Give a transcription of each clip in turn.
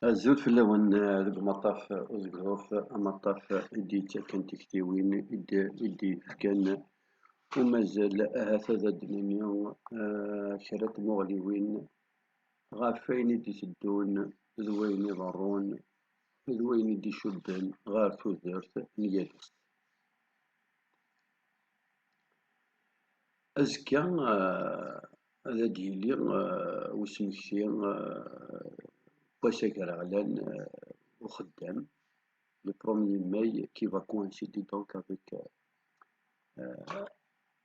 الزول في اللون ذوك مطاف وزقروف مطاف إدي كان تكتيوين إدي كان ومازال هكذا دنيا شرات مغليوين غافين إدي تدون ذوين يضرون ذوين إدي شدن غار تودرت نيالس أزكى هذا ديالي وسمكتي بوسكر على وخدام le 1er mai qui va coïncider donc avec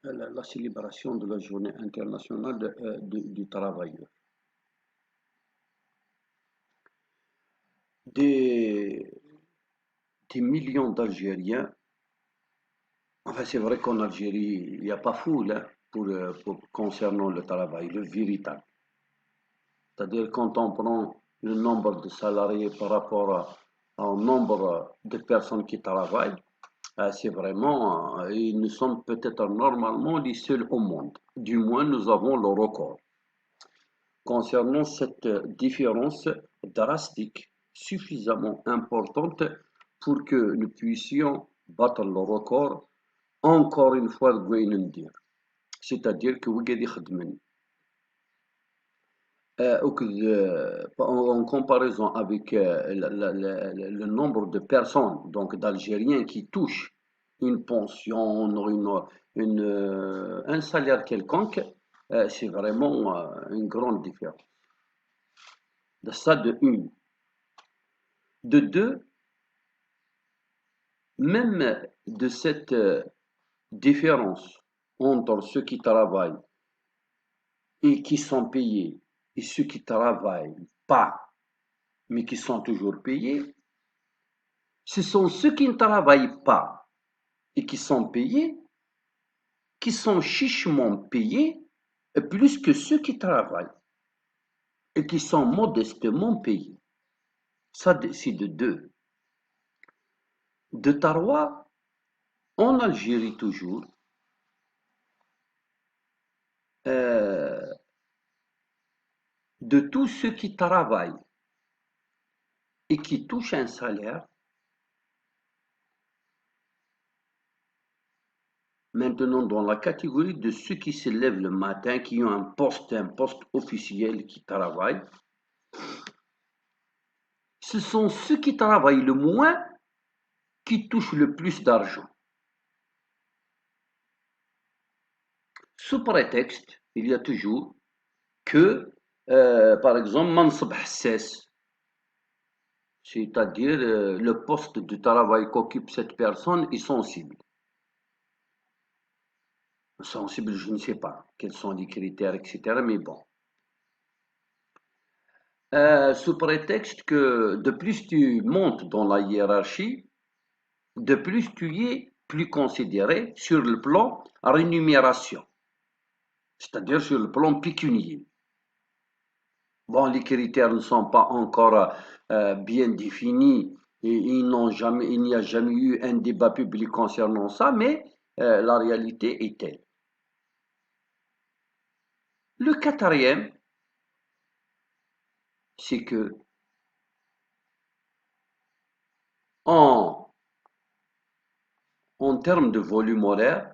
la célébration de la journée internationale du travailleur. Des, des millions d'Algériens, enfin c'est vrai qu'en Algérie, il n'y a pas foule hein, concernant le travail, le véritable. C'est-à-dire quand on prend le nombre de salariés par rapport au nombre de personnes qui travaillent, c'est vraiment, nous sommes peut-être normalement les seuls au monde. Du moins, nous avons le record. Concernant cette différence drastique, suffisamment importante pour que nous puissions battre le record, encore une fois, c'est-à-dire que vous en comparaison avec le nombre de personnes, donc d'Algériens qui touchent une pension, un salaire quelconque, c'est vraiment une grande différence. De ça, de une. De deux, même de cette différence entre ceux qui travaillent et qui sont payés et ceux qui travaillent pas, mais qui sont toujours payés, ce sont ceux qui ne travaillent pas et qui sont payés, qui sont chichement payés plus que ceux qui travaillent et qui sont modestement payés. Ça, c'est de deux. De trois, en Algérie toujours, de tous ceux qui travaillent et qui touchent un salaire, maintenant dans la catégorie de ceux qui se lèvent le matin, qui ont un poste officiel qui travaille, ce sont ceux qui travaillent le moins qui touchent le plus d'argent. Sous prétexte, il y a toujours que, par exemple, Mansab Hassas, c'est-à-dire le poste de travail qu'occupe cette personne est sensible. Sensible, je ne sais pas quels sont les critères, etc. Mais bon. Sous prétexte que de plus tu montes dans la hiérarchie, de plus tu es plus considéré sur le plan rémunération, c'est-à-dire sur le plan pécunier. Bon, les critères ne sont pas encore bien définis et il n'y a jamais eu un débat public concernant ça, mais la réalité est telle. Le quatrième, c'est que en termes de volume horaire,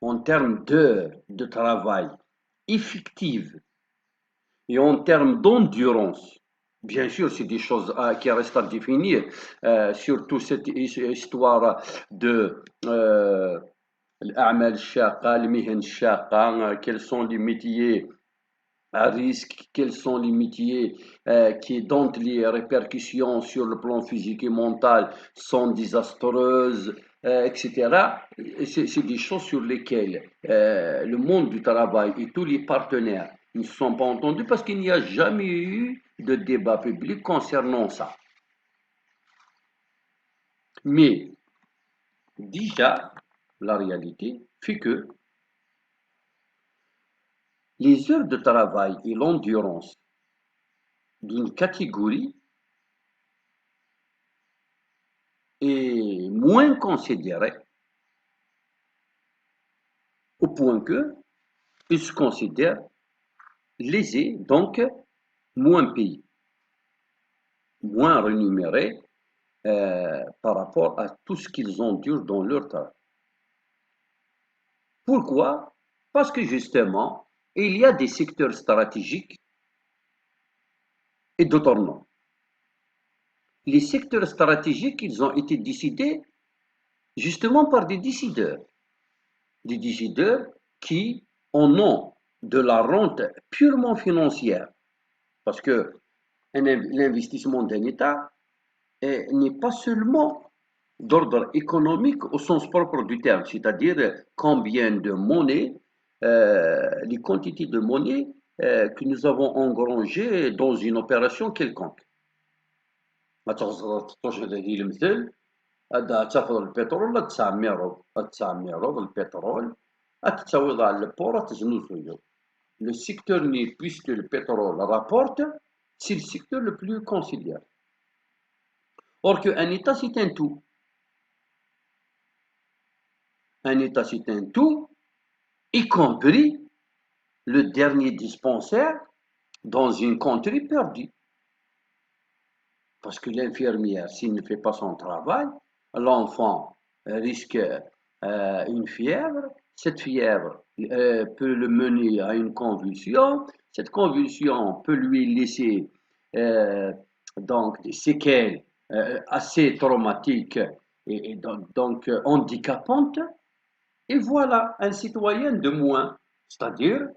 en termes d'heures de travail effectives et en termes d'endurance, bien sûr, c'est des choses qui restent à définir, surtout cette histoire de l'A'mal Shaqa, le Mihen Shaqa, quels sont les métiers à risque, quels sont les métiers dont les répercussions sur le plan physique et mental sont désastreuses, etc. C'est des choses sur lesquelles le monde du travail et tous les partenaires ne se sont pas entendus parce qu'il n'y a jamais eu de débat public concernant ça. Mais déjà, la réalité fait que les heures de travail et l'endurance d'une catégorie est moins considérée au point que ils se considèrent lésés, donc moins payés, moins rémunérés par rapport à tout ce qu'ils endurent dans leur travail. Pourquoi? Parce que justement, il y a des secteurs stratégiques et d'autres non. Les secteurs stratégiques, ils ont été décidés justement par des décideurs qui en ont de la rente purement financière, parce que l'investissement d'un État n'est pas seulement d'ordre économique au sens propre du terme, c'est-à-dire combien de monnaie, les quantités de monnaie que nous avons engrangées dans une opération quelconque. تاخذ البترول 900 يورو 900 يورو البترول تسوي على البورة تزنوزو. Le secteur né, puisque le pétrole rapporte, c'est le secteur le plus considéré. Or qu'un État, c'est un tout. Un État, c'est un tout, y compris le dernier dispensaire dans une contrée perdue. Parce que l'infirmière, s'il ne fait pas son travail, l'enfant risque une fièvre. Cette fièvre peut le mener à une convulsion. Cette convulsion peut lui laisser donc des séquelles assez traumatiques et donc handicapantes. Et voilà un citoyen de moins, c'est-à-dire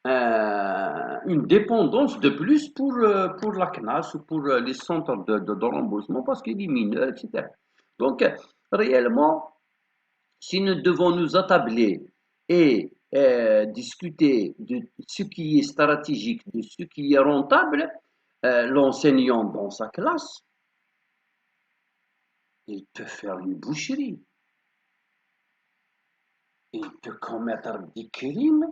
une dépendance de plus pour la CNAS ou pour les centres de remboursement parce qu'il est mineur, etc. Donc, réellement, si nous devons nous attabler et discuter de ce qui est stratégique, de ce qui est rentable, l'enseignant dans sa classe, il peut faire une boucherie, il peut commettre des crimes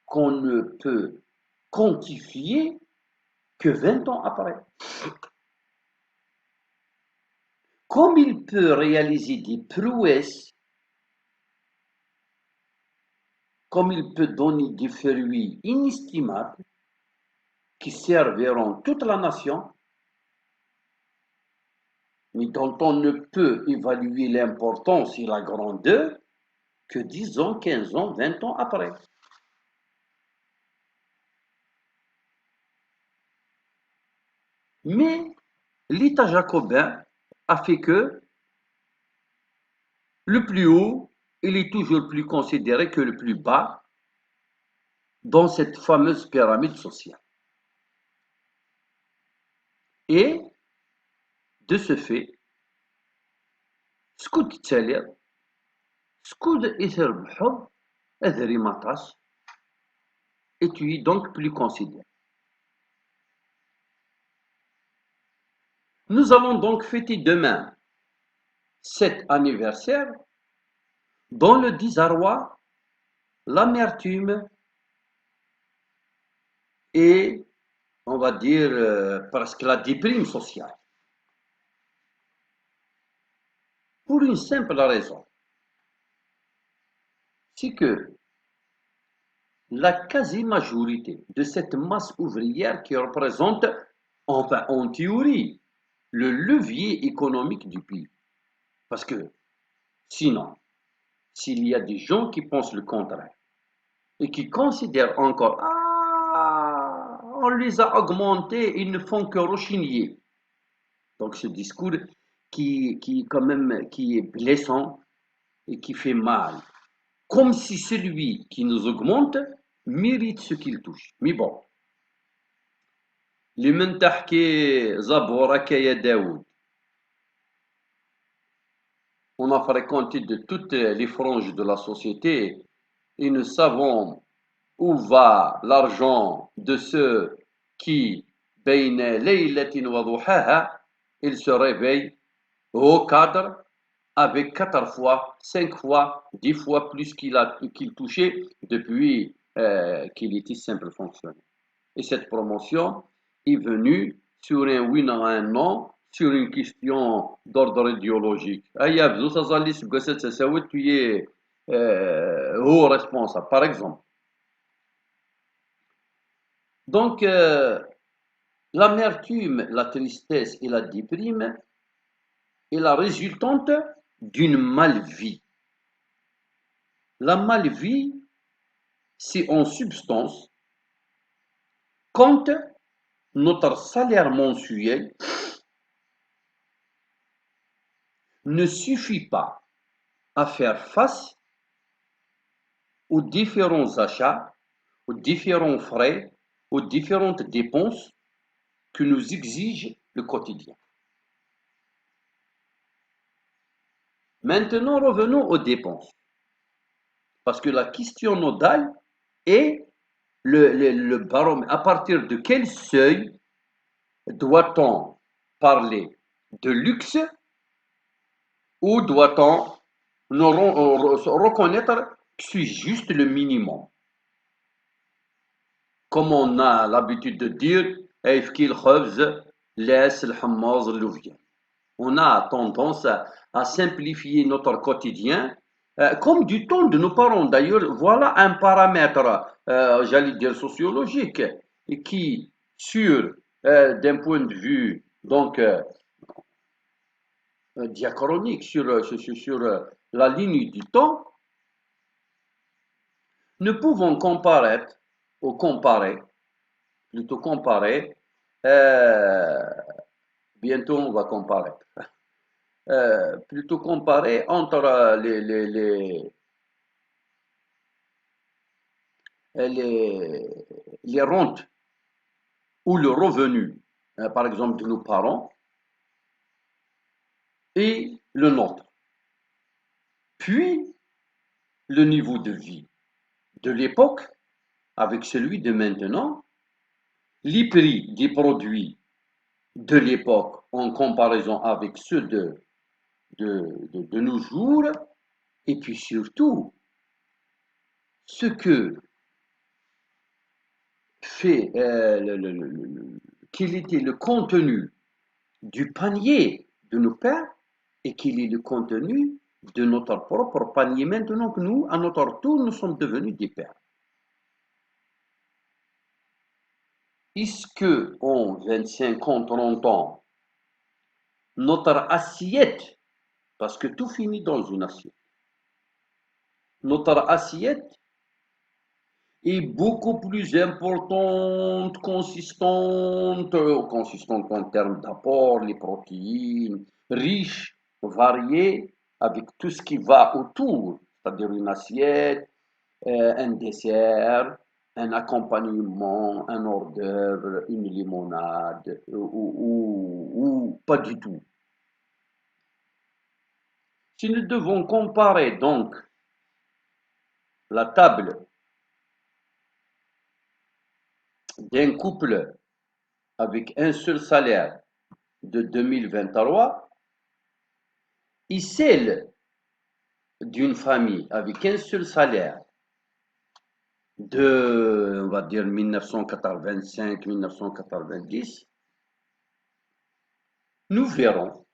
qu'on ne peut quantifier que 20 ans après. Comme il peut réaliser des prouesses, comme il peut donner des fruits inestimables qui serviront toute la nation, mais dont on ne peut évaluer l'importance et la grandeur que 10 ans, 15 ans, 20 ans après. Mais l'État jacobin a fait que le plus haut, il est toujours plus considéré que le plus bas dans cette fameuse pyramide sociale. Et de ce fait, سكود تتالي سكود إثر بحب أذري مطاس et tu es donc plus considéré. Nous allons donc fêter demain cet anniversaire dans le désarroi, l'amertume et, on va dire, presque la déprime sociale. Pour une simple raison, c'est que la quasi-majorité de cette masse ouvrière qui représente, enfin en théorie, le levier économique du pays. Parce que sinon, s'il y a des gens qui pensent le contraire et qui considèrent encore, ah, on les a augmentés, ils ne font que rechigner. Donc ce discours quand même, qui est blessant et qui fait mal. Comme si celui qui nous augmente mérite ce qu'il touche. Mais bon, لمن تحكي زبورك يا داود. On a fréquenté de toutes les franges de la société et nous savons où va l'argent de ceux qui, بين ليلة وضحاها, ils se réveillent au cadre avec 4 fois, 5 fois, 10 fois plus qu'il touchait depuis qu'il était simple fonctionnaire. Et cette promotion est venue sur un oui ou un non, sur une question d'ordre idéologique. Tu es haut responsable, par exemple. Donc, l'amertume, la tristesse et la déprime est la résultante d'une mal-vie. La mal-vie, c'est en substance quand notre salaire mensuel ne suffit pas à faire face aux différents achats, aux différents frais, aux différentes dépenses que nous exige le quotidien. Maintenant, revenons aux dépenses, parce que la question nodale est le baromètre. À partir de quel seuil doit-on parler de luxe ou doit-on reconnaître que c'est juste le minimum? Comme on a l'habitude de dire, on a tendance à simplifier notre quotidien, comme du temps de nos parents. D'ailleurs, voilà un paramètre, j'allais dire sociologique, qui, d'un point de vue donc diachronique, sur la ligne du temps, ne pouvons plutôt comparer, euh, bientôt on va comparer, plutôt comparer entre les, les rentes ou le revenu, par exemple, de nos parents et le nôtre. Puis, le niveau de vie de l'époque avec celui de maintenant, les prix des produits de l'époque en comparaison avec ceux de nos jours, et puis surtout, ce que fait, quel était le contenu du panier de nos pères et quel est le contenu de notre propre panier maintenant que nous, à notre tour, nous sommes devenus des pères. Est-ce que en 25 ans, 30 ans, notre assiette, parce que tout finit dans une assiette, notre assiette est beaucoup plus importante, consistante en termes d'apport, les protéines, riche, variée, avec tout ce qui va autour, c'est-à-dire une assiette, un dessert, un accompagnement, un hors d'œuvre, une limonade, ou pas du tout. Si nous devons comparer donc la table d'un couple avec un seul salaire de 2023 et celle d'une famille avec un seul salaire de, on va dire, 1985-1990, nous verrons,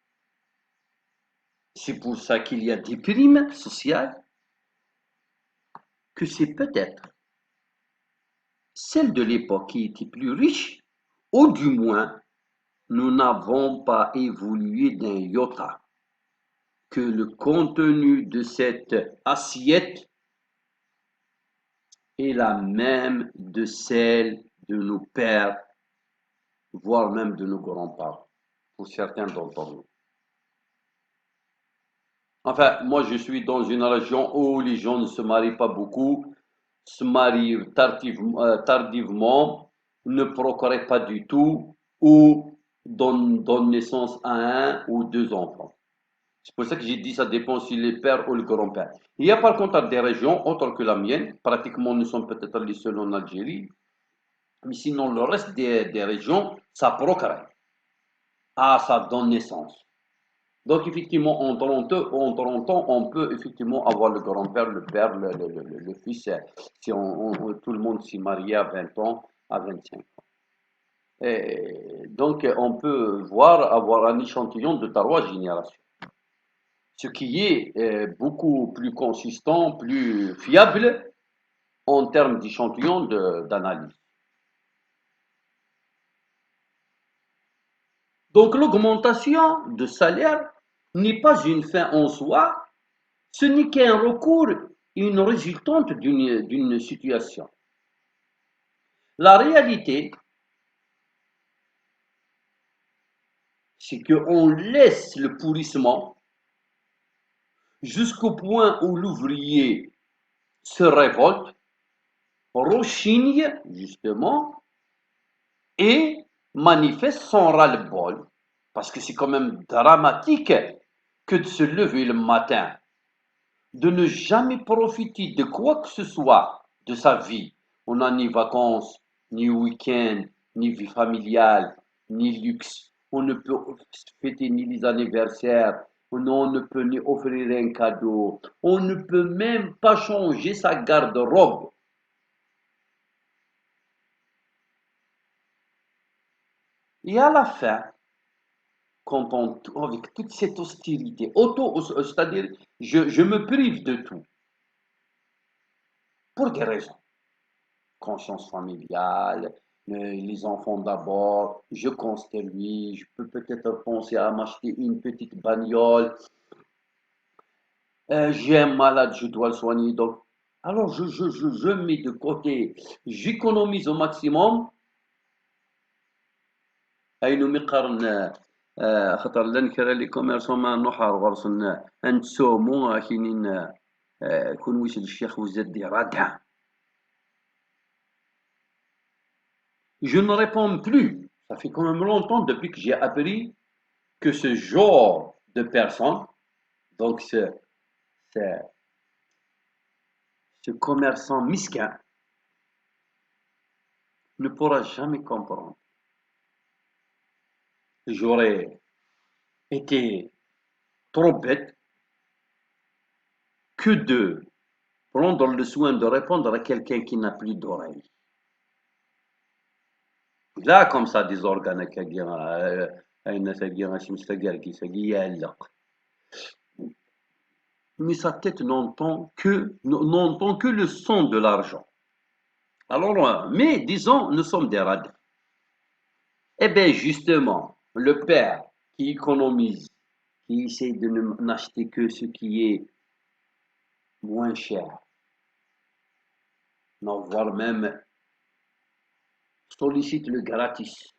c'est pour ça qu'il y a des primes sociales, que c'est peut-être celle de l'époque qui était plus riche, ou du moins, nous n'avons pas évolué d'un iota, que le contenu de cette assiette est la même de celle de nos pères, voire même de nos grands-parents, pour certains d'entre nous. Enfin, moi, je suis dans une région où les gens ne se marient pas beaucoup, se marient tardivement, ne procréent pas du tout, ou donnent naissance à un ou deux enfants. C'est pour ça que j'ai dit ça dépend si les pères ou le grand-père. Il y a par contre des régions autres que la mienne, pratiquement nous sommes peut-être les seuls en Algérie, mais sinon le reste des régions, ça procrée. Ah, ça donne naissance. Donc effectivement, en 30 ans, on peut effectivement avoir le grand-père, le père, le fils, si tout le monde s'y marie à 20 ans, à 25 ans. Et donc on peut avoir un échantillon de trois générations. Ce qui est beaucoup plus consistant, plus fiable en termes d'échantillon d'analyse. Donc l'augmentation de salaire n'est pas une fin en soi, ce n'est qu'un recours, une résultante d'une situation. La réalité, c'est qu'on laisse le pourrissement jusqu'au point où l'ouvrier se révolte, rechigne justement et manifeste son ras-le-bol. Parce que c'est quand même dramatique que de se lever le matin, de ne jamais profiter de quoi que ce soit de sa vie. On n'a ni vacances, ni week-end, ni vie familiale, ni luxe. On ne peut fêter ni les anniversaires. On ne peut ni offrir un cadeau. On ne peut même pas changer sa garde-robe. Et à la fin, quand on, avec toute cette hostilité, c'est-à-dire je me prive de tout, pour des raisons. Conscience familiale, les enfants d'abord, je construis, je peux peut-être penser à m'acheter une petite bagnole, j'ai un malade, je dois le soigner, donc alors je mets de côté, j'économise au maximum. أين مقارن خاطر لنكر لي كوميرسون ما نحر غرسن أنتسومو كاينين كون ويش الشيخ وزاد رادع. Je ne réponds plus. Ça fait quand même longtemps depuis que j'ai appris que ce genre de personnes, donc ce- ce commerçant misquin, ne pourra jamais comprendre. J'aurais été trop bête que de prendre le soin de répondre à quelqu'un qui n'a plus d'oreille. Là, comme ça, des organes mais sa tête n'entend que le son de l'argent. Alors, mais disons, nous sommes des radins. Eh bien, justement, le père qui économise, qui essaie de n'acheter que ce qui est moins cher, non, voire même sollicite le gratis,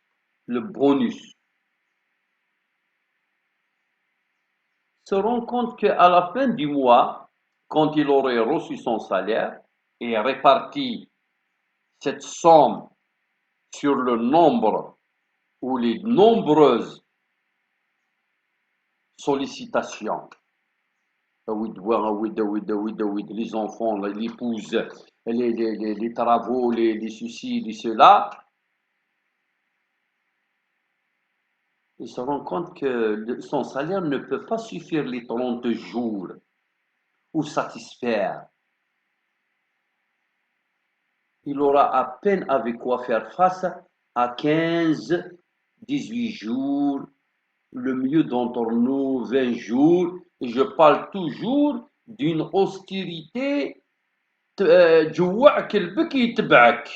le bonus, se rend compte qu'à la fin du mois, quand il aurait reçu son salaire et réparti cette somme sur le nombre ou les nombreuses sollicitations, les enfants, l'épouse, les travaux, les soucis, cela, il se rend compte que son salaire ne peut pas suffire les 30 jours ou satisfaire. Il aura à peine avec quoi faire face à 15, 18 jours, le mieux d'entre nous 20 jours, et je parle toujours d'une austérité جوعك البك يتبعك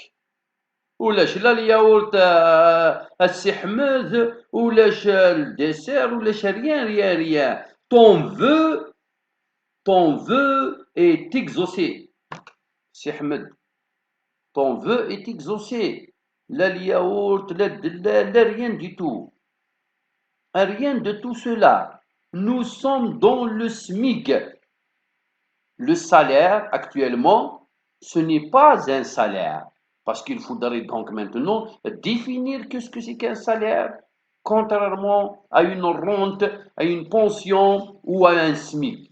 ولاش لا الياورت السي حماد ولاش الديسير ولاش rien ton vœu est exaucé سي حمد ton vœu est exaucé لا الياورت لا الدلال لا rien du tout rien de tout cela nous sommes dans le SMIC. Le salaire actuellement, ce n'est pas un salaire. Parce qu'il faudrait donc maintenant définir qu'est-ce que c'est qu'un salaire, contrairement à une rente, à une pension ou à un SMIC.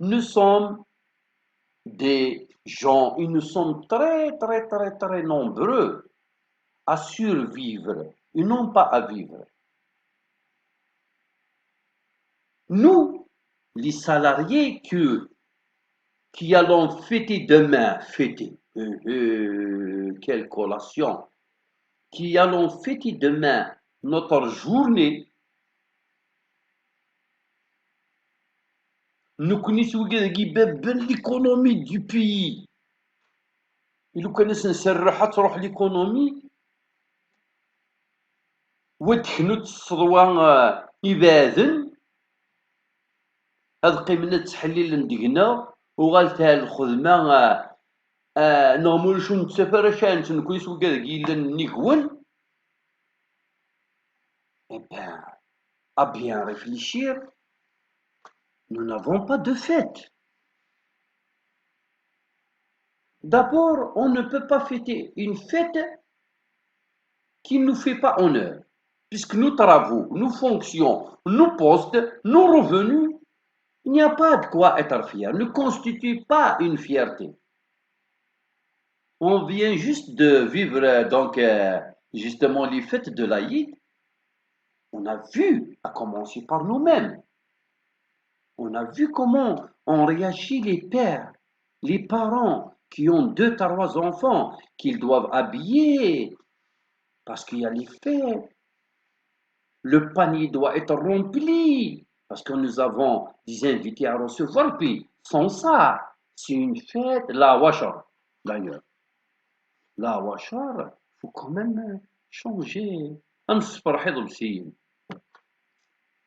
Nous sommes des gens, et nous sommes très nombreux à survivre et non pas à vivre. Nous, les salariés qui allons fêter demain, quelle collation, qui allons fêter demain notre journée, nous connaissons l'économie du pays. Et nous connaissons l'économie. ودخنو تصدوا إباذن هاد قيمنا تحليل ندقنا وغالتها الخدمة نغمول شو نتسافر عشان نكون سوق هذاك إلا نيكون eh bien, à bien réfléchir, nous n'avons pas de fête. D'abord, on ne peut pas fêter une fête qui ne nous fait pas honneur, puisque nos travaux, nos fonctions, nos postes, nos revenus, il n'y a pas de quoi être fier, ne constitue pas une fierté. On vient juste de vivre justement les fêtes de l'Aïd. On a vu, à commencer par nous-mêmes, on a vu comment ont réagi les pères, les parents qui ont 2, 3 enfants qu'ils doivent habiller parce qu'il y a les fêtes. Le panier doit être rempli parce que nous avons des invités à recevoir. Puis, sans ça, c'est une fête, la washar d'ailleurs. La washar, il faut quand même changer.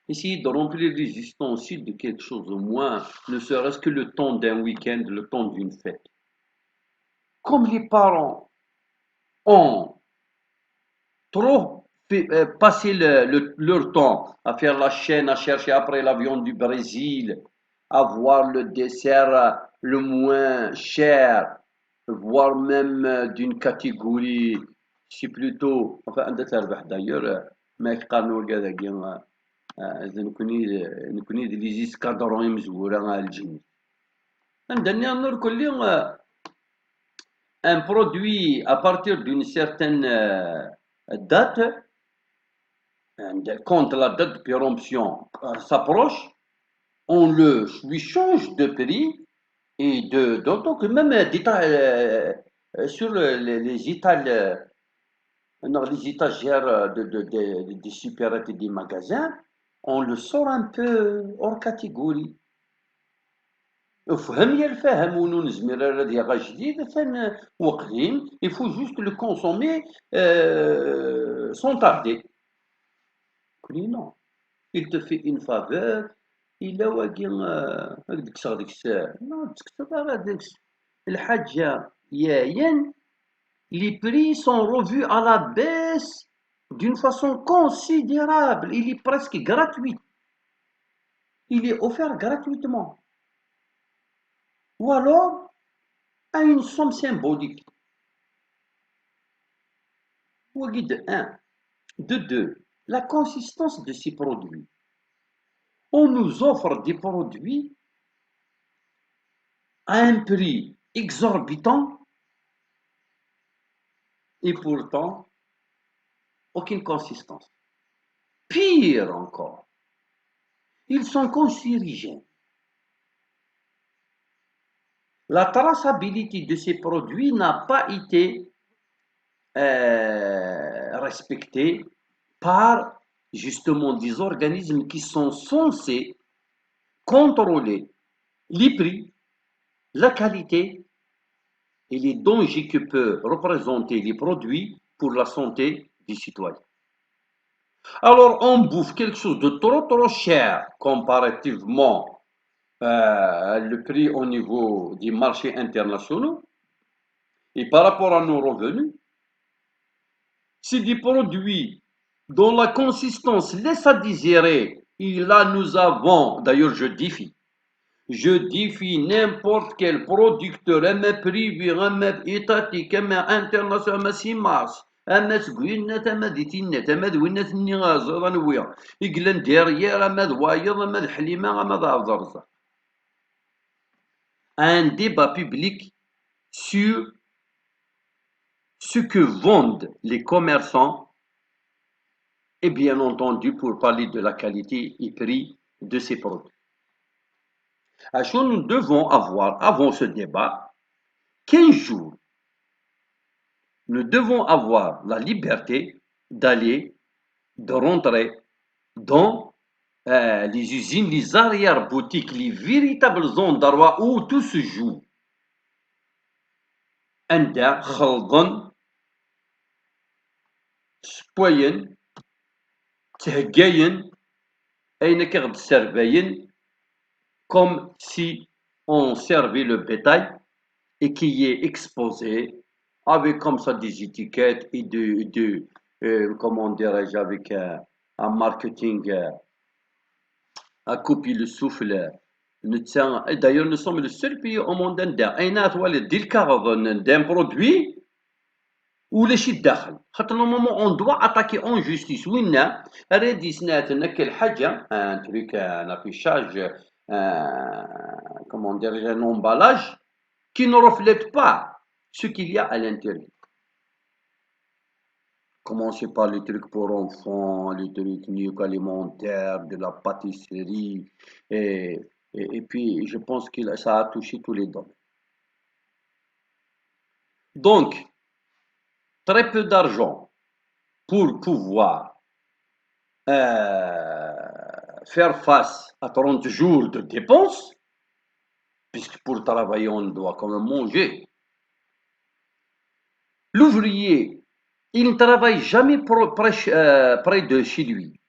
Essayer de remplir les ustensiles de quelque chose au moins, ne serait-ce que le temps d'un week-end, le temps d'une fête. Comme les parents ont trop passé leur temps à faire la chaîne, à chercher après l'avion du Brésil, à voir le dessert le moins cher, voire même d'une catégorie, c'est plutôt, enfin, d'ailleurs, ما يقارنوا كذا نكوني لي زيسكادرون مزورة الجني عندنا نور كل un produit à partir d'une certaine date, quand la date de péremption s'approche, on lui change de prix et donc même sur les les étagères des supérettes et des magasins, on le sort un peu hors catégorie. فهم يا الفهم ونزمر هذا ديال جديد وقديم il faut juste le consommer sans tarder. Non, il te fait une faveur إلا واقي هكديك صار ديك الساعة non تكتب هذاك الحاجة ياين les prix sont revus à la baisse d'une façon considérable, il est presque gratuit, il est offert gratuitement ou alors à une somme symbolique. De 1. De 2. La consistance de ces produits. On nous offre des produits à un prix exorbitant et pourtant aucune consistance. Pire encore, ils sont cancérigènes. La traçabilité de ces produits n'a pas été respectée par justement des organismes qui sont censés contrôler les prix, la qualité et les dangers que peuvent représenter les produits pour la santé des citoyens. Alors on bouffe quelque chose de trop cher comparativement le prix au niveau des marchés internationaux et par rapport à nos revenus. C'est des produits dont la consistance laisse à désirer. Et là, nous avons, d'ailleurs, je défie n'importe quel producteur, un privé, un étatique, un international, un simas, un sguinat, un ditinat, un winat nigaz, un ouya, iglan derrière, un wayad, un halima, un avdarza. Un débat public sur ce que vendent les commerçants et bien entendu pour parler de la qualité et prix de ces produits. Alors nous devons avoir, avant ce débat, 15 jours. Nous devons avoir la liberté d'aller, de rentrer dans les usines, les arrière-boutiques, les véritables endroits où tout se joue. عندها خلطا سبوين تهجاين أينك غد سرباين comme si on servait le bétail et qui est exposé avec comme ça des étiquettes et comment dirais-je, avec un marketing à couper le souffle. Et d'ailleurs, nous sommes le seul pays au monde d'un produit ou les chiffres d'affaires. Normalement, on doit attaquer en justice. Oui, non. Un truc, un affichage, comment dire, un emballage qui ne reflète pas ce qu'il y a à l'intérieur. Commencez par les trucs pour enfants, les trucs alimentaires, de la pâtisserie, et puis je pense que ça a touché tous les domaines. Donc, très peu d'argent pour pouvoir faire face à 30 jours de dépenses, puisque pour travailler, on doit quand même manger. L'ouvrier, il ne travaille jamais près de chez lui,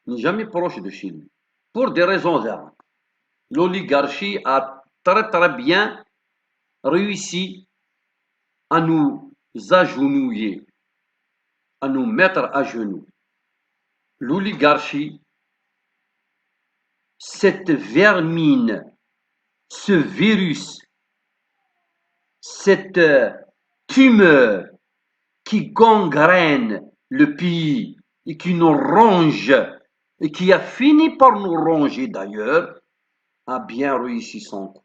jamais proche de chez lui, pour des raisons d'argent. L'oligarchie a très bien réussi à nous agenouiller, à nous mettre à genoux. L'oligarchie, cette vermine, ce virus, cette tumeur qui gangrène le pays et qui nous ronge et qui a fini par nous ronger d'ailleurs, a bien réussi son coup.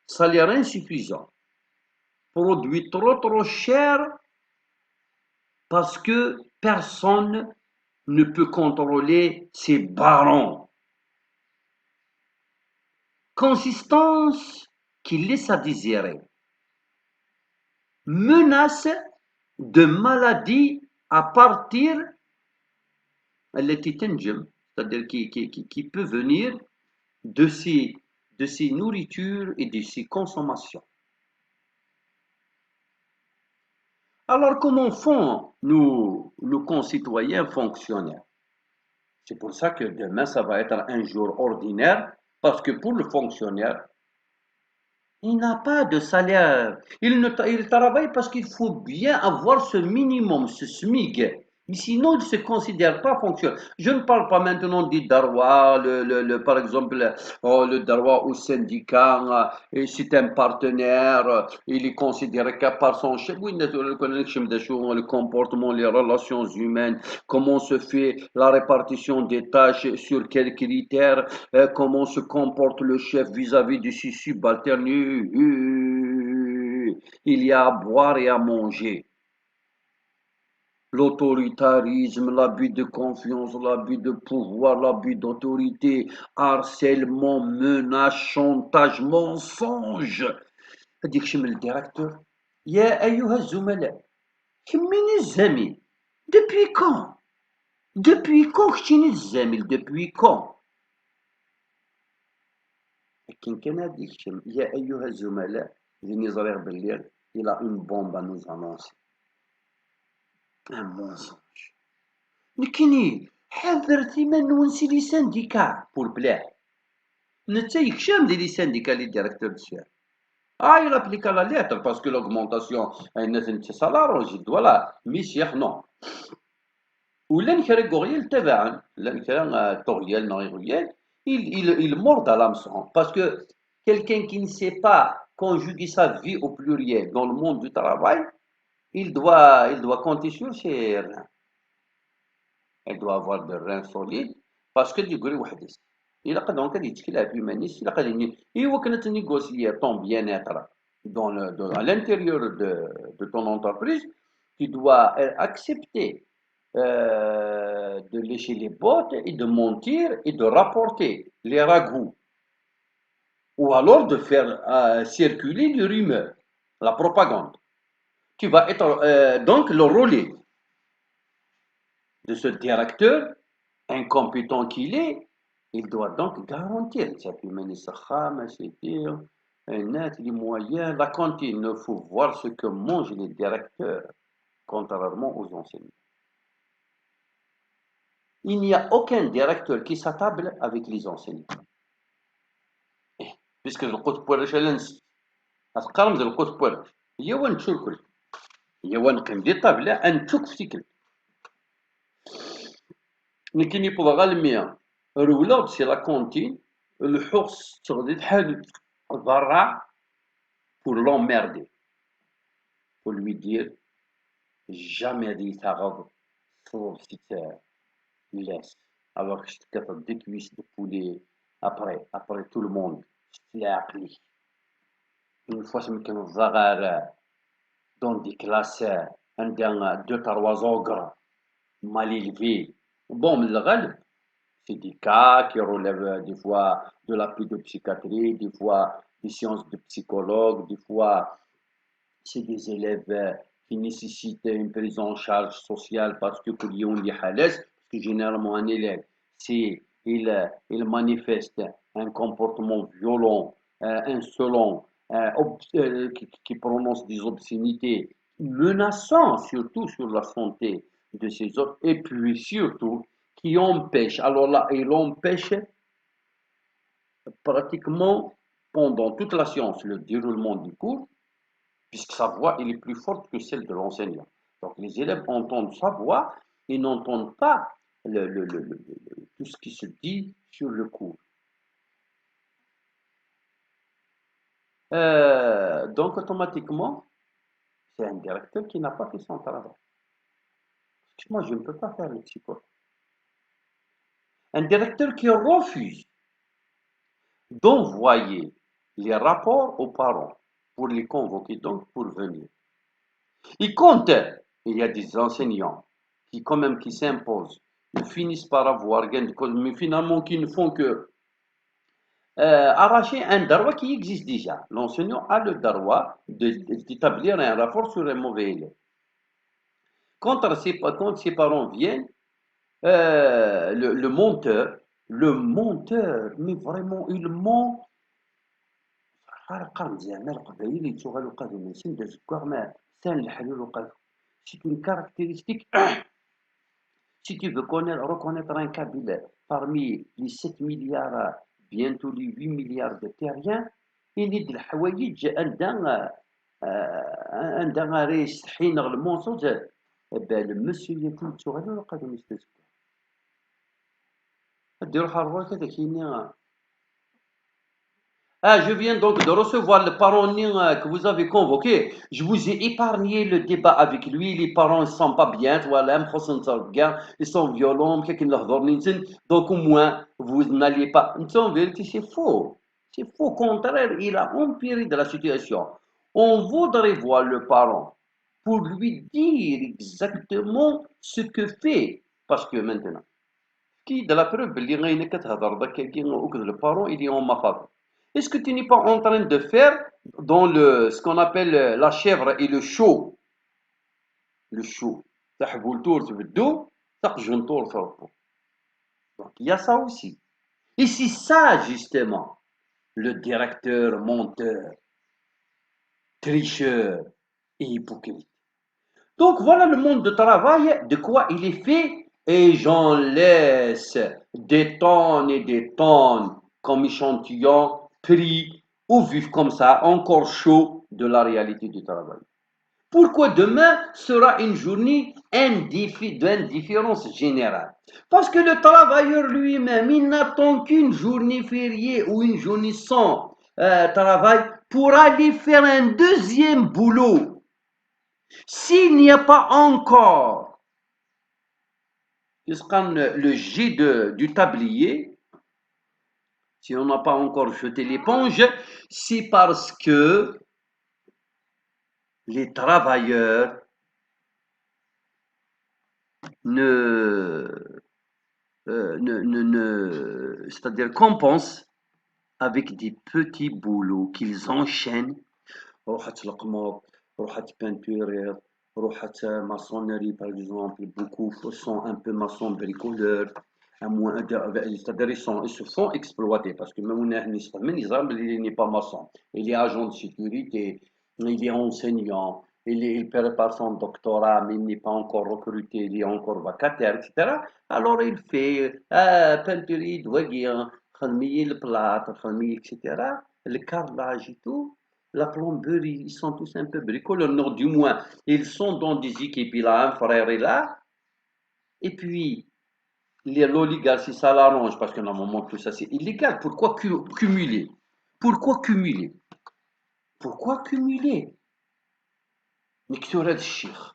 Salaire insuffisant, produit trop cher parce que personne ne peut contrôler ces barons. Consistance qui laisse à désirer. Menace de maladie à partir c'est-à-dire qui peut venir de ces nourritures et de ces consommations. Alors comment font nos concitoyens fonctionnaires? C'est pour ça que demain ça va être un jour ordinaire, parce que pour le fonctionnaire, il n'a pas de salaire. Il travaille parce qu'il faut bien avoir ce minimum, ce SMIC. Mais sinon, il ne se considère pas fonctionnaire. Je ne parle pas maintenant du darwa, par exemple, le darwa au syndicat, et c'est un partenaire, il est considéré qu'à part son chef, oui, le comportement, les relations humaines, comment se fait la répartition des tâches, sur quels critères, comment se comporte le chef vis-à-vis de ses subalternes. Il y a à boire et à manger. L'autoritarisme, l'abus de confiance, l'abus de pouvoir, l'abus d'autorité, harcèlement, menace, chantage, mensonge. هذيك شم الديريكتور يا أيها الزملاء كمين الزميل depuis quand كنتيني الزميل depuis quand لكن كان هذيك شم يا أيها الزملاء فيني صغير بالليل il a une bombe à nous annoncer un mensonge لكني حذرتي من نونسي لي سانديكا pour بلاه نتا يكشم لي سانديكا لي ديريكتور دو سير il applique à la lettre parce que l'augmentation est salaire, voilà, ميسيح non. ولا نكرا غوريال تبعا لا نكرا طوريال نغيغوريال il mord à l'hameçon parce que quelqu'un qui ne sait pas conjuguer sa vie au pluriel dans le monde du travail, il doit compter sur ses reins. Il doit avoir des reins solides parce que يقول وحدس إلا قد هكا يتكلها بيمانيس إلا قد كانت négocier ton bien-être à l'intérieur de ton entreprise, tu dois accepter de lécher les bottes et de mentir et de rapporter les ragoûts ou alors de faire circuler des rumeurs, la propagande. Tu vas être donc le relais de ce directeur incompétent qu'il est. Il doit donc garantir les moyens, la cantine. Il faut voir ce que mangent les directeurs, contrairement aux enseignants. il n'y a aucun directeur qui s'attable avec les enseignants. Puisque le code pour l'échelon, أتقارن ذا القوت بوالك هي وين تشوكل هي وين قيم دي طابلة أن تكفتيكل لكن يبغى غير المية رولا سي لا كونتين الحوس تغدي تحل برا pour l'emmerder pour lui dire jamais dit تغض صوب laisse alors que je te capte des cuisses de poulet après tout le monde je une fois je me كان الصغار dans des classes عندنا 2-3 ogres mal élevés. Bon, mais le reste, c'est des cas qui relèvent des fois de la pédopsychiatrie, des fois des sciences de psychologue, des fois c'est des élèves qui nécessitent une prise en charge sociale parce que pour les parce que généralement un élève, si il manifeste un comportement violent, insolent, qui prononce des obscénités, menaçant surtout sur la santé de ses autres, et puis surtout qui empêche, alors là, il empêche pratiquement pendant toute la séance le déroulement du cours, puisque sa voix elle est plus forte que celle de l'enseignant. Donc les élèves entendent sa voix et n'entendent pas tout ce qui se dit sur le cours. Donc automatiquement, c'est un directeur qui n'a pas fait son travail. Moi, je ne peux pas faire le psychologue. Un directeur qui refuse d'envoyer les rapports aux parents pour les convoquer, donc pour venir. Il compte, il y a des enseignants qui quand même qui s'imposent, ils finissent par avoir gain de cause, mais finalement qui ne font que arracher un darwa qui existe déjà. L'enseignant a le darwa d'établir un rapport sur un mauvais élève. Quand ses parents viennent, le monteur, mais vraiment, il ment. C'est une caractéristique. Si tu veux reconnaître un Kabyle parmi les 7 milliards, bientôt les 8 milliards de terriens, il est de l'Hawaïdj, un d'arrêt, le mensonge, eh ben, le monsieur يكون صغير ولا قادم يستذكر ديروا حروا كذا كاينين je viens donc de recevoir le parent que vous avez convoqué. Je vous ai épargné le débat avec lui. Les parents ne sont pas bien. Voilà, ils sont violents. Donc au moins, vous n'alliez pas. En vérité, c'est faux. C'est faux. Au contraire, il a empiré de la situation. On voudrait voir le parent pour lui dire exactement ce que fait. Parce que maintenant, qui de la preuve, le parent, il est en ma faveur. Est-ce que tu n'es pas en train de faire dans ce qu'on appelle la chèvre et le chou? Le chou. Donc il y a ça aussi. Et c'est ça justement, le directeur, menteur, tricheur et hypocrite. Donc voilà le monde de travail, de quoi il est fait, et j'en laisse des tonnes et des tonnes comme échantillon pris ou vivre comme ça, encore chaud de la réalité du travail. Pourquoi demain sera une journée d'indifférence générale? Parce que le travailleur lui-même, il n'attend qu'une journée fériée ou une journée sans travail pour aller faire un deuxième boulot. S'il n'y a pas encore le jet du tablier, si on n'a pas encore jeté l'éponge, c'est parce que les travailleurs c'est-à-dire compensent avec des petits boulots qu'ils enchaînent. Peinture, maçonnerie par exemple, beaucoup sont un peu maçons bricoleurs, c'est-à-dire ils se font exploiter parce que même il n'est pas maçon, il est agent de sécurité, il est enseignant, il prépare son doctorat, mais il n'est pas encore recruté, il est encore vacataire, etc. Alors il fait peinture, douaguien, le plâtre, etc. Le carrelage et tout. La plomberie, ils sont tous un peu bricoleurs, non, du moins, ils sont dans des équipes, il a un frère est là, et puis l'oligarchie, ça l'arrange, parce que normalement tout ça c'est illégal. Pourquoi cumuler? Pourquoi cumuler? Pourquoi cumuler? نكتور هذا الشيخ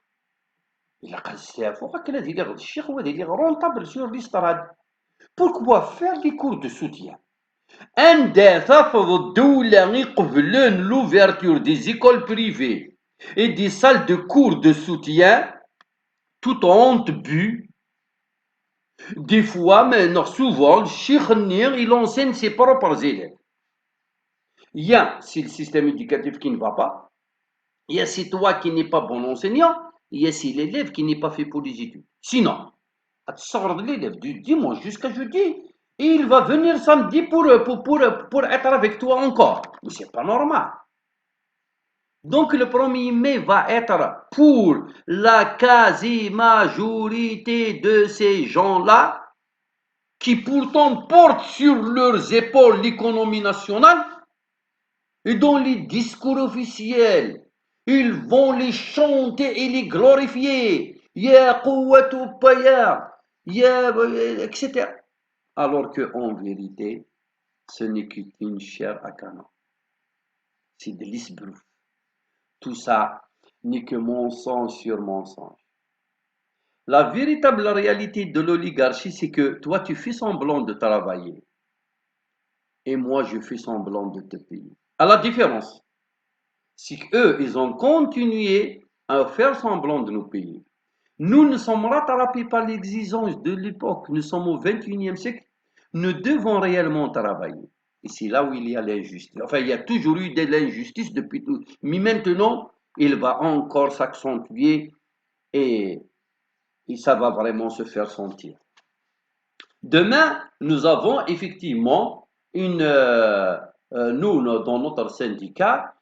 إلا قال السيف وهكا هذا اللي غير الشيخ هو اللي رونطابل سور ليستراد. بوركوا فير دي كور دو سوتيان عندها تفرض الدولة يقبلون لوفيرتور دي زيكول بريفي et des salles de cours de soutien tout en but. Des fois, mais non, souvent, le cheikh Nir, il enseigne ses propres élèves. Il y a, c'est le système éducatif qui ne va pas. Il y a, c'est toi qui n'es pas bon enseignant. Il y a, c'est l'élève qui n'est pas fait pour les études. Sinon, à sort de l'élève du dimanche jusqu'à jeudi, et il va venir samedi pour être avec toi encore. Mais c'est pas normal. Donc le 1er mai va être pour la quasi-majorité de ces gens-là qui pourtant portent sur leurs épaules l'économie nationale et dans les discours officiels, ils vont les chanter et les glorifier. Ya Qouwatou Paya, ya, etc. Alors qu'en vérité, ce n'est qu'une chair à canon. C'est de l'isbrouf. Tout ça n'est que mensonge sur mensonge. La véritable réalité de l'oligarchie, c'est que toi, tu fais semblant de travailler et moi, je fais semblant de te payer. À la différence, c'est qu'eux, ils ont continué à faire semblant de nous payer. Nous ne sommes rattrapés par l'exigence de l'époque. Nous sommes au 21e siècle. Nous devons réellement travailler. Et c'est là où il y a l'injustice. Enfin, il y a toujours eu de l'injustice depuis tout. Mais maintenant, il va encore s'accentuer et ça va vraiment se faire sentir. Demain, nous avons effectivement nous, dans notre syndicat,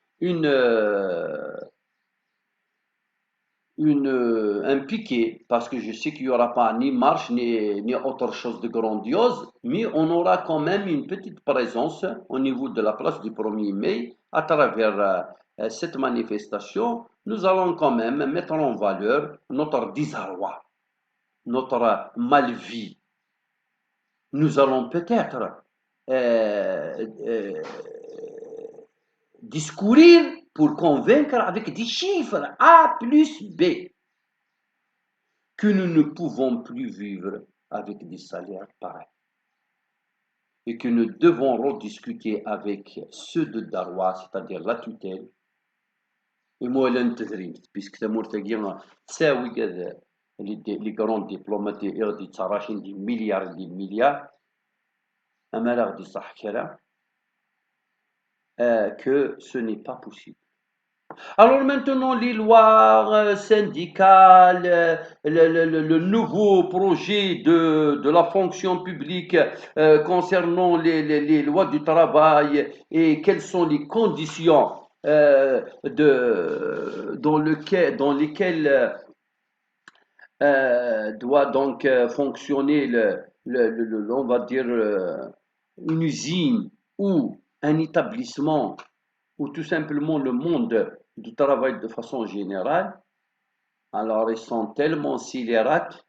un piquet, parce que je sais qu'il n'y aura pas ni marche ni autre chose de grandiose, mais on aura quand même une petite présence au niveau de la place du 1er mai à travers cette manifestation. Nous allons quand même mettre en valeur notre désarroi, notre mal-vie. Nous allons peut-être discourir pour convaincre avec des chiffres A plus B que nous ne pouvons plus vivre avec des salaires pareils et que nous devons rediscuter avec ceux de Darwa, c'est-à-dire la tutelle, et moi l'intégrim, puisque c'est مرتقين تساوي les grands diplomates يغدي تصراشين دي مليار أما لا غدي صح كلام que ce n'est pas possible. Alors maintenant, les lois syndicales, le nouveau projet de la fonction publique concernant les lois du travail et quelles sont les conditions dans lesquelles doit donc fonctionner on va dire une usine ou un établissement ou tout simplement le monde du travail de façon générale, alors ils sont tellement scélérates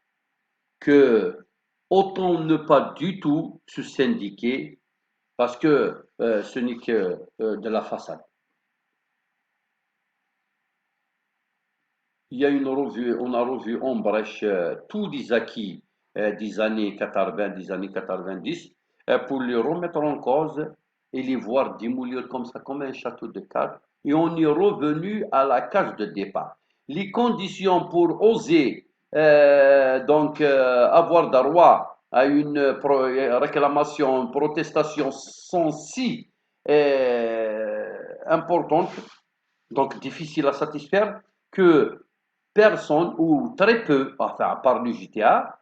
que autant ne pas du tout se syndiquer parce que ce n'est que de la façade. Il y a une revue, on a revu en brèche tous les acquis des années 80, des années 90 pour les remettre en cause et les voir démolir comme ça, comme un château de cartes. Et on est revenu à la case de départ. Les conditions pour oser avoir droit à une réclamation, une protestation sont si importantes, donc difficiles à satisfaire, que personne ou très peu, enfin à part le GTA,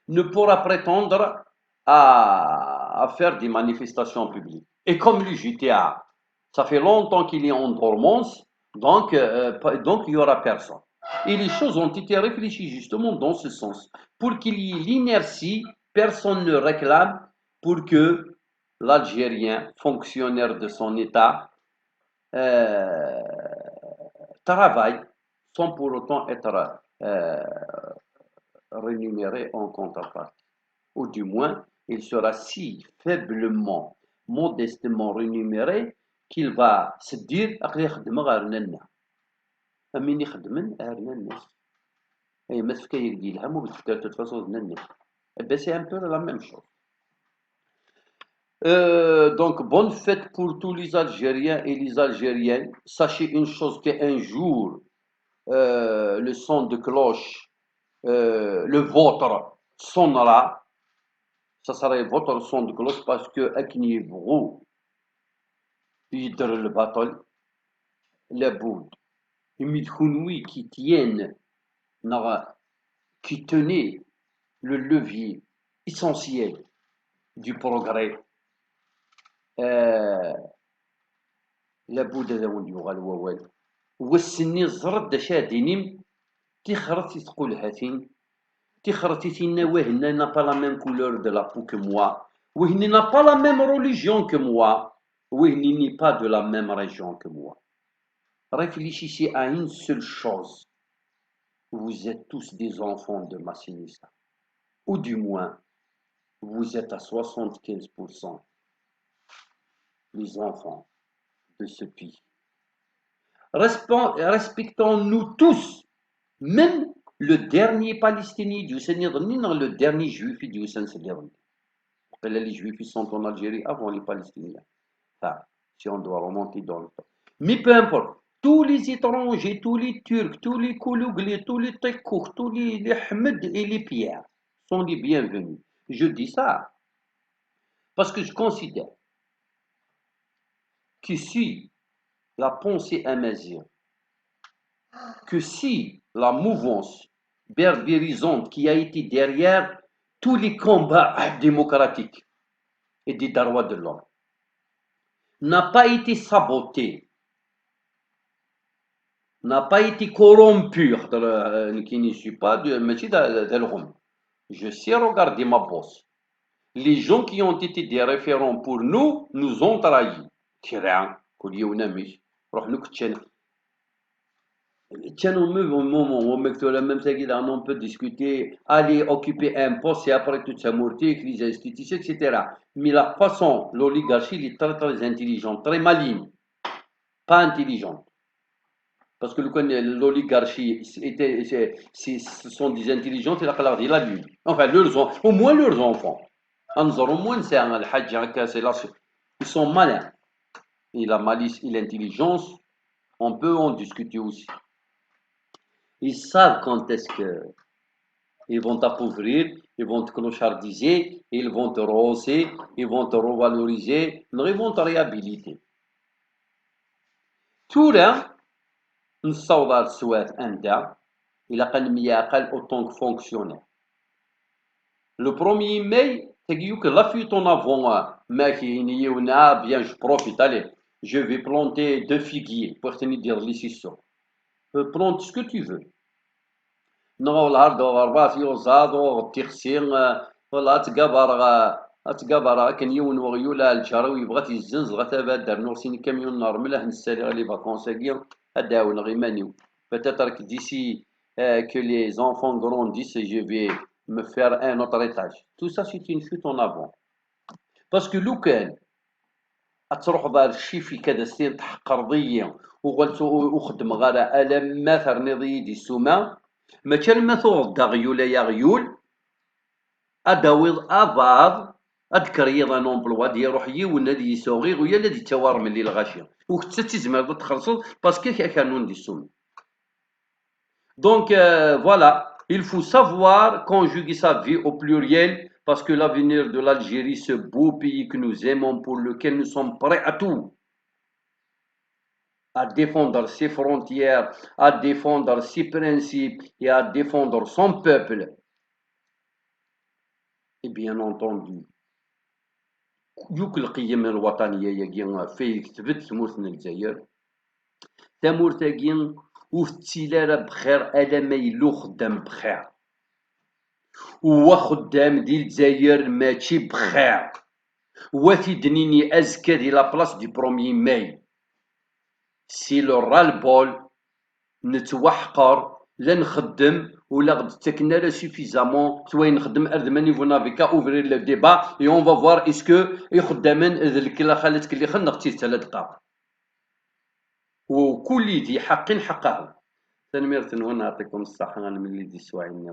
ne pourra prétendre à faire des manifestations publiques. Et comme le GTA, ça fait longtemps qu'il est en dormance, Donc, il n'y aura personne. Et les choses ont été réfléchies justement dans ce sens. Pour qu'il y ait l'inertie, personne ne réclame pour que l'Algérien, fonctionnaire de son État, euh, travaille sans pour autant être rémunéré en contrepartie. Ou du moins, il sera si faiblement, modestement rémunéré qu'il va se dire أمين يخدمن أهلنا الناس أي ما تفكا يدي الهم وبتفكا تتفاصل الناس c'est un peu la même chose. Donc, bonne fête pour tous les Algériens et les Algériennes. Sachez une chose qu'un jour, le son de cloche, le vôtre sonnera. Ça sera votre son de cloche parce que Aknivrou, Hydre le battle, la boud, Imidkounoui qui tiennent, qui tenaient le levier essentiel du progrès. لابد هذا وين يغال ووال والسني زرد داشا دينيم تخرتي تقول هاتين تخرتي تينا وهنا n'a pas la même couleur de la peau que moi وهنا n'a pas la même religion que moi وهنا n'est pas de la même région que moi. Réfléchissez à une seule chose, vous êtes tous des enfants de Massinissa, ou du moins vous êtes à 75% les enfants de ce pays. Respectons-nous tous, même le dernier Palestinien du Seigneur, le dernier juif du Seigneur. Les juifs sont en Algérie avant les Palestiniens. Enfin, si on doit remonter dans le temps. Mais peu importe, tous les étrangers, tous les Turcs, tous les Koulouglés, tous les Tekouk, tous les Ahmed et les Pierre sont les bienvenus. Je dis ça parce que je considère que si la pensée amazigh, que si la mouvance berbérisante qui a été derrière tous les combats démocratiques et des droits de l'homme n'a pas été sabotée, n'a pas été corrompue, qui ne suis pas de métier d'El-Rum. Je sais regarder ma bosse. Les gens qui ont été des référents pour nous, nous ont trahis. Tiens, tiens, on peut discuter, aller occuper un poste et après tout ça, mourir, les institutions, etc. Mais la façon, l'oligarchie, est très très intelligente, très maligne, pas intelligente. Parce que l'oligarchie, ce sont des intelligents, c'est la lune. Enfin, au moins leurs enfants. Au moins, c'est un ils sont malins. Et la malice et l'intelligence, on peut en discuter aussi. Ils savent quand est-ce qu'ils vont t'appauvrir, ils vont te clochardiser, ils vont te rehausser, ils vont te revaloriser, ils vont te réhabiliter. Tout là, نصور سوات أنت إلى قل مياقل autant que fonctionnaire. Le 1er mai, تجيوك لا في ton avant ماكيني ونا bien je profite, allez, je vais planter 2 figuiers pour tenir dire les 600. Plante ce que tu veux. نغو العرض وغربات يوزادو تيخسين ولا تقابر كان يون وغيولا الجراوي بغات يزنز غتابا دار نورسين كاميون نورمال نسالي غالي فاكونس كيا اداون غيمانيو peut-être que d'ici que les enfants grandissent je vais me faire un autre étage. Tout ça c'est une chute en avant. parce que لو كان تروح دار شي في كذا سين تحق ارضيه وخدم غالا الم ماثر نضي دي السوما ما كان ما ثوض غيول يا غيول اداويض اباض ادكريض ان امبلوا دي يروح يون دي يسوغي ويا الذي توار من اللي الغاشيه وحتى تزمر تخلصوا باسكو كانون دي السوم. Donc voilà, il faut savoir conjuguer sa vie au pluriel parce que l'avenir de l'Algérie, ce beau pays que nous aimons, pour lequel nous sommes prêts à tout, à défendre ses frontières, à défendre ses principes et à défendre son peuple. Et bien entendu, يوك القيم الوطنية يجي في ثبت ثموثنا الجزائر تامورتاكي وفتيلارا بخير الا ما يلو خدام بخير، هو خدام ديال الجزائر ماشي بخير، هو في دنيني ازكى دي لابلاص دي بروميي ماي. سي لو رالبول نتوحقر لا نخدم ولا غد تاكلنا لا سوفيزامون سوا نخدم ارد ماني فو نافيكا اوفرير لو ديبا اي اون فوا اسكو يخدمن ذلك لا خالتك اللي خلق تيتا دقائق وكل ذي حق حقه. تنميرة، ونعطيكم الصحة، أنا من اللي دي سواعي اليوم.